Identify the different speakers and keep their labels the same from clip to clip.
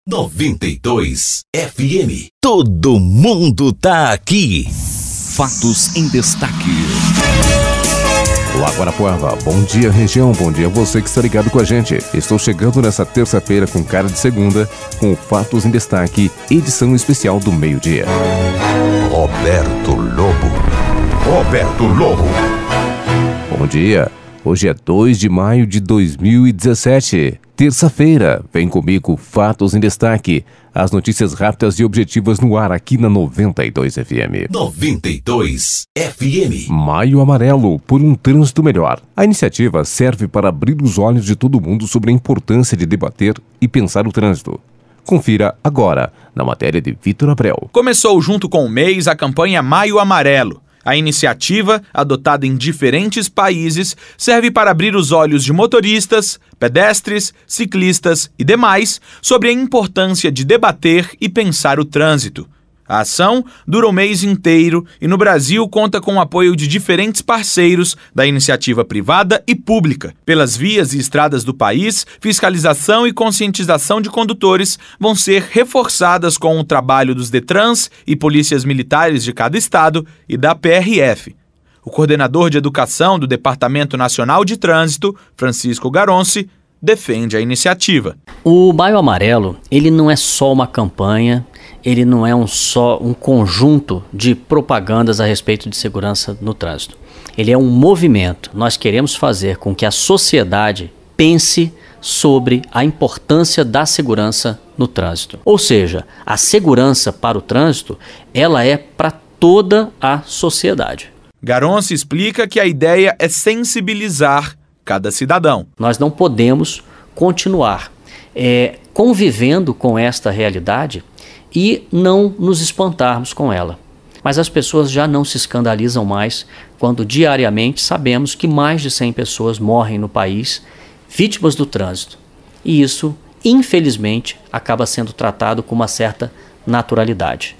Speaker 1: 92 FM. Todo mundo tá aqui. Fatos em destaque.
Speaker 2: Olá, Guarapuava. Bom dia, região. Bom dia a você que está ligado com a gente. Estou chegando nessa terça-feira com cara de segunda, com Fatos em Destaque, edição especial do meio-dia.
Speaker 1: Roberto Lobo.
Speaker 2: Bom dia. Hoje é 2 de maio de 2017, terça-feira. Vem comigo, Fatos em Destaque. As notícias rápidas e objetivas no ar aqui na 92 FM.
Speaker 1: 92 FM.
Speaker 2: Maio Amarelo, por um trânsito melhor. A iniciativa serve para abrir os olhos de todo mundo sobre a importância de debater e pensar o trânsito. Confira agora, na matéria de Vitor Abreu.
Speaker 3: Começou junto com o mês a campanha Maio Amarelo. A iniciativa, adotada em diferentes países, serve para abrir os olhos de motoristas, pedestres, ciclistas e demais sobre a importância de debater e pensar o trânsito. A ação dura o mês inteiro e no Brasil conta com o apoio de diferentes parceiros da iniciativa privada e pública. Pelas vias e estradas do país, fiscalização e conscientização de condutores vão ser reforçadas com o trabalho dos Detrans e polícias militares de cada estado e da PRF. O coordenador de educação do Departamento Nacional de Trânsito, Francisco Garonci, defende a iniciativa.
Speaker 4: O Maio Amarelo, ele não é só uma campanha, ele não é só um conjunto de propagandas a respeito de segurança no trânsito. Ele é um movimento. Nós queremos fazer com que a sociedade pense sobre a importância da segurança no trânsito. Ou seja, a segurança para o trânsito, ela é para toda a sociedade.
Speaker 3: Garonci explica que a ideia é sensibilizar cada cidadão.
Speaker 4: Nós não podemos continuar convivendo com esta realidade e não nos espantarmos com ela. Mas as pessoas já não se escandalizam mais quando diariamente sabemos que mais de 100 pessoas morrem no país vítimas do trânsito. E isso, infelizmente, acaba sendo tratado com uma certa naturalidade.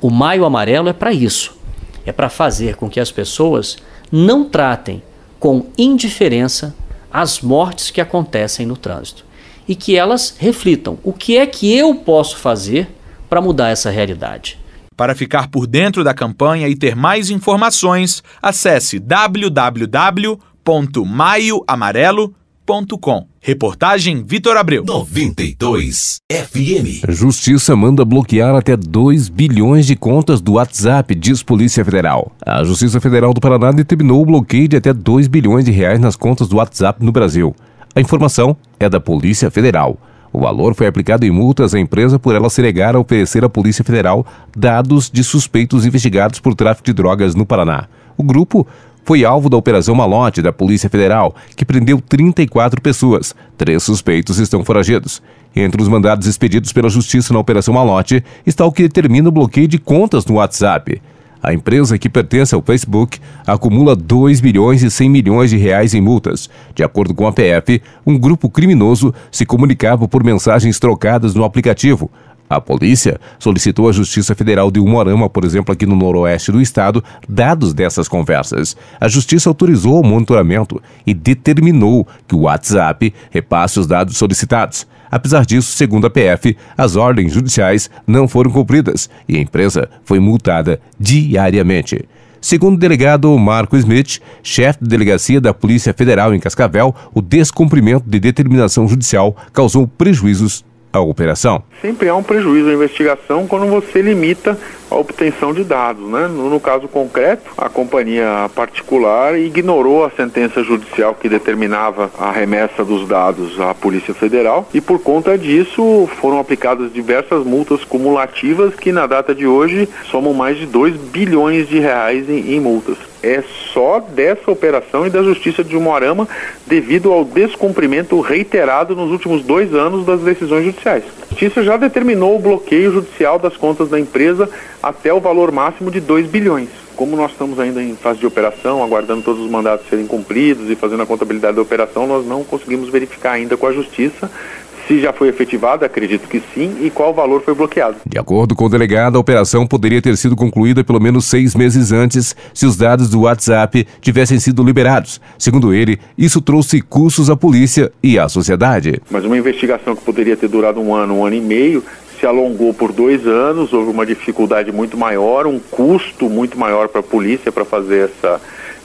Speaker 4: O Maio Amarelo é para isso. É para fazer com que as pessoas não tratem com indiferença as mortes que acontecem no trânsito. E que elas reflitam o que é que eu posso fazer para mudar essa realidade.
Speaker 3: Para ficar por dentro da campanha e ter mais informações, acesse www.maioamarelo.com. Reportagem Vitor Abreu.
Speaker 1: 92 FM.
Speaker 2: Justiça manda bloquear até 2 bilhões de contas do WhatsApp, diz Polícia Federal. A Justiça Federal do Paraná determinou o bloqueio de até 2 bilhões de reais nas contas do WhatsApp no Brasil. A informação é da Polícia Federal. O valor foi aplicado em multas à empresa por ela se negar a oferecer à Polícia Federal dados de suspeitos investigados por tráfico de drogas no Paraná. O grupo foi alvo da Operação Malote da Polícia Federal, que prendeu 34 pessoas. 3 suspeitos estão foragidos. Entre os mandados expedidos pela Justiça na Operação Malote está o que determina o bloqueio de contas no WhatsApp. A empresa, que pertence ao Facebook, acumula 2 bilhões e 100 milhões de reais em multas. De acordo com a PF, um grupo criminoso se comunicava por mensagens trocadas no aplicativo. A polícia solicitou à Justiça Federal de Umuarama, por exemplo, aqui no noroeste do estado, dados dessas conversas. A Justiça autorizou o monitoramento e determinou que o WhatsApp repasse os dados solicitados. Apesar disso, segundo a PF, as ordens judiciais não foram cumpridas e a empresa foi multada diariamente. Segundo o delegado Marco Smith, chefe de delegacia da Polícia Federal em Cascavel, o descumprimento de determinação judicial causou prejuízos à operação.
Speaker 5: Sempre há um prejuízo à investigação quando você limita a obtenção de dados, né? No caso concreto, a companhia particular ignorou a sentença judicial que determinava a remessa dos dados à Polícia Federal e por conta disso foram aplicadas diversas multas cumulativas que na data de hoje somam mais de 2 bilhões de reais em multas. É só dessa operação e da Justiça de Umuarama devido ao descumprimento reiterado nos últimos 2 anos das decisões judiciais. A Justiça já determinou o bloqueio judicial das contas da empresa até o valor máximo de 2 bilhões. Como nós estamos ainda em fase de operação, aguardando todos os mandatos serem cumpridos e fazendo a contabilidade da operação, nós não conseguimos verificar ainda com a Justiça Se já foi efetivada, acredito que sim, e qual valor foi bloqueado.
Speaker 2: De acordo com o delegado, a operação poderia ter sido concluída pelo menos 6 meses antes se os dados do WhatsApp tivessem sido liberados. Segundo ele, isso trouxe custos à polícia e à sociedade.
Speaker 5: Mas uma investigação que poderia ter durado um ano e meio, se alongou por 2 anos, houve uma dificuldade muito maior, um custo muito maior para a polícia para fazer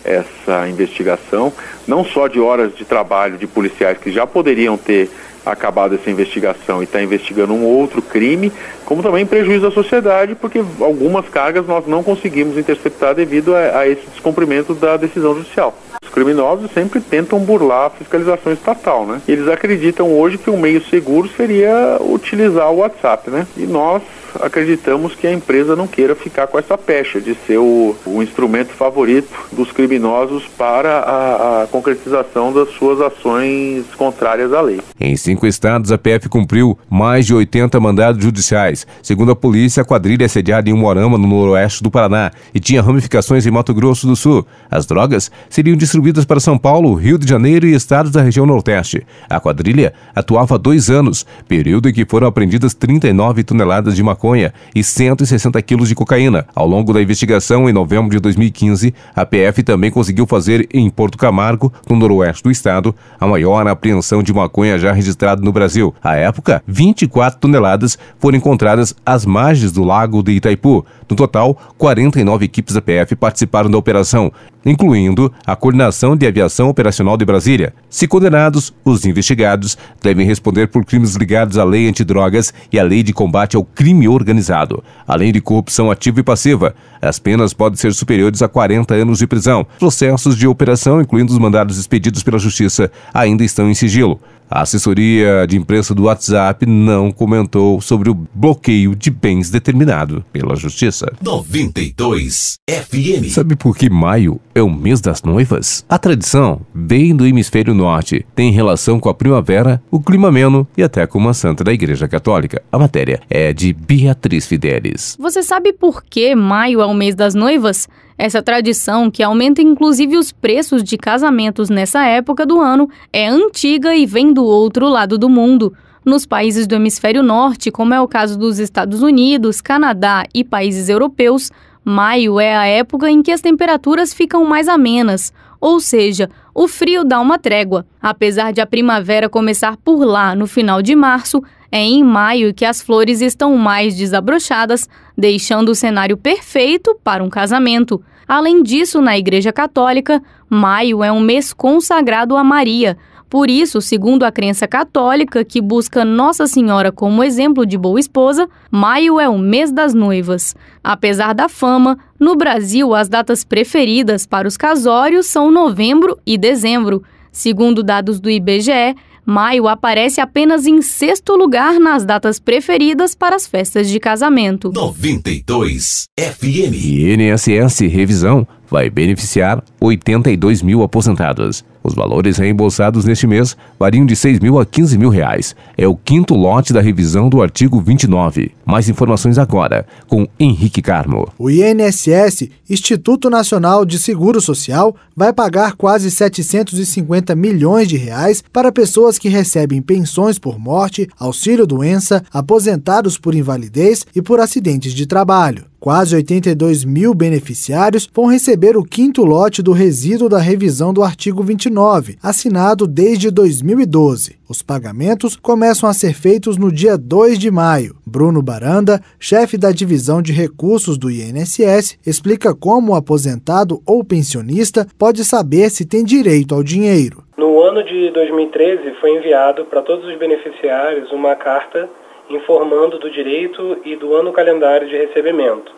Speaker 5: essa investigação, não só de horas de trabalho de policiais que já poderiam ter acabado essa investigação e está investigando um outro crime, como também prejuízo à sociedade, porque algumas cargas nós não conseguimos interceptar devido a esse descumprimento da decisão judicial. Os criminosos sempre tentam burlar a fiscalização estatal, né? Eles acreditam hoje que um meio seguro seria utilizar o WhatsApp, né? E nós acreditamos que a empresa não queira ficar com essa pecha de ser o instrumento favorito dos criminosos para a concretização das suas ações contrárias à lei.
Speaker 2: Em 5 estados, a PF cumpriu mais de 80 mandados judiciais. Segundo a polícia, a quadrilha é sediada em Umuarama, no noroeste do Paraná, e tinha ramificações em Mato Grosso do Sul. As drogas seriam distribuídas para São Paulo, Rio de Janeiro e estados da região Nordeste. A quadrilha atuava há 2 anos, período em que foram apreendidas 39 toneladas de maconha e 160 quilos de cocaína. Ao longo da investigação, em novembro de 2015, a PF também conseguiu fazer em Porto Camargo, no noroeste do estado, a maior apreensão de maconha já registrada no Brasil. À época, 24 toneladas foram encontradas às margens do lago de Itaipu. No total, 49 equipes da PF participaram da operação, incluindo a Coordenação de Aviação Operacional de Brasília. Se condenados, os investigados devem responder por crimes ligados à lei antidrogas e à lei de combate ao crime organizado, além de corrupção ativa e passiva. As penas podem ser superiores a 40 anos de prisão. Processos de operação, incluindo os mandados expedidos pela Justiça, ainda estão em sigilo. A assessoria de imprensa do WhatsApp não comentou sobre o bloqueio de bens determinado pela Justiça.
Speaker 1: 92 FM.
Speaker 2: Sabe por que maio é o mês das noivas? A tradição vem do hemisfério norte, tem relação com a primavera, o clima ameno e até com uma santa da Igreja Católica. A matéria é de Beatriz Fidelis.
Speaker 6: Você sabe por que maio é o mês das noivas? Essa tradição, que aumenta inclusive os preços de casamentos nessa época do ano, é antiga e vem do outro lado do mundo. Nos países do hemisfério norte, como é o caso dos Estados Unidos, Canadá e países europeus, maio é a época em que as temperaturas ficam mais amenas, ou seja, o frio dá uma trégua. Apesar de a primavera começar por lá no final de março, é em maio que as flores estão mais desabrochadas, deixando o cenário perfeito para um casamento. Além disso, na Igreja Católica, maio é um mês consagrado a Maria. Por isso, segundo a crença católica, que busca Nossa Senhora como exemplo de boa esposa, maio é o mês das noivas. Apesar da fama, no Brasil as datas preferidas para os casórios são novembro e dezembro. Segundo dados do IBGE, maio aparece apenas em 6º lugar nas datas preferidas para as festas de casamento.
Speaker 1: 92 FM.
Speaker 2: INSS Revisão vai beneficiar 82 mil aposentados. Os valores reembolsados neste mês variam de R$ 6.000 a R$ 15.000. É o 5º lote da revisão do artigo 29. Mais informações agora com Henrique Carmo.
Speaker 7: O INSS, Instituto Nacional de Seguro Social, vai pagar quase 750 milhões de reais para pessoas que recebem pensões por morte, auxílio-doença, aposentados por invalidez e por acidentes de trabalho. Quase 82 mil beneficiários vão receber o 5º lote do resíduo da revisão do artigo 29, assinado desde 2012. Os pagamentos começam a ser feitos no dia 2 de maio. Bruno Baranda, chefe da divisão de recursos do INSS, explica como o aposentado ou pensionista pode saber se tem direito ao dinheiro.
Speaker 8: No ano de 2013, foi enviado para todos os beneficiários uma carta informando do direito e do ano calendário de recebimento.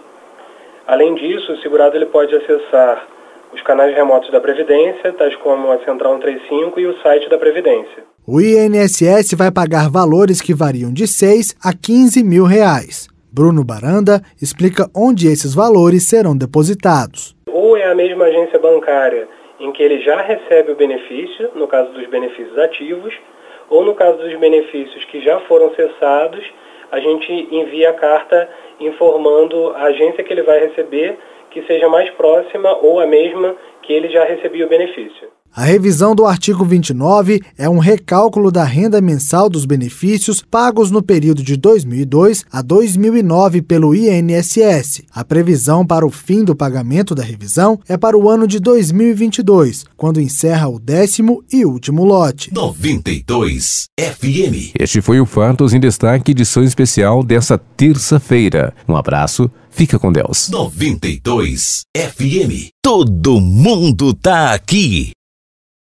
Speaker 8: Além disso, o segurado ele pode acessar os canais remotos da Previdência, tais como a Central 135 e o site da Previdência.
Speaker 7: O INSS vai pagar valores que variam de 6 a 15 mil reais. Bruno Baranda explica onde esses valores serão depositados.
Speaker 8: Ou é a mesma agência bancária em que ele já recebe o benefício, no caso dos benefícios ativos, ou no caso dos benefícios que já foram cessados, a gente envia a carta informando a agência que ele vai receber que seja mais próxima ou a mesma que ele já recebia o benefício.
Speaker 7: A revisão do artigo 29 é um recálculo da renda mensal dos benefícios pagos no período de 2002 a 2009 pelo INSS. A previsão para o fim do pagamento da revisão é para o ano de 2022, quando encerra o 10º e último lote.
Speaker 1: 92 FM.
Speaker 2: Este foi o Fatos em Destaque, edição especial dessa terça-feira. Um abraço, fica com Deus.
Speaker 1: 92 FM. Todo mundo tá aqui.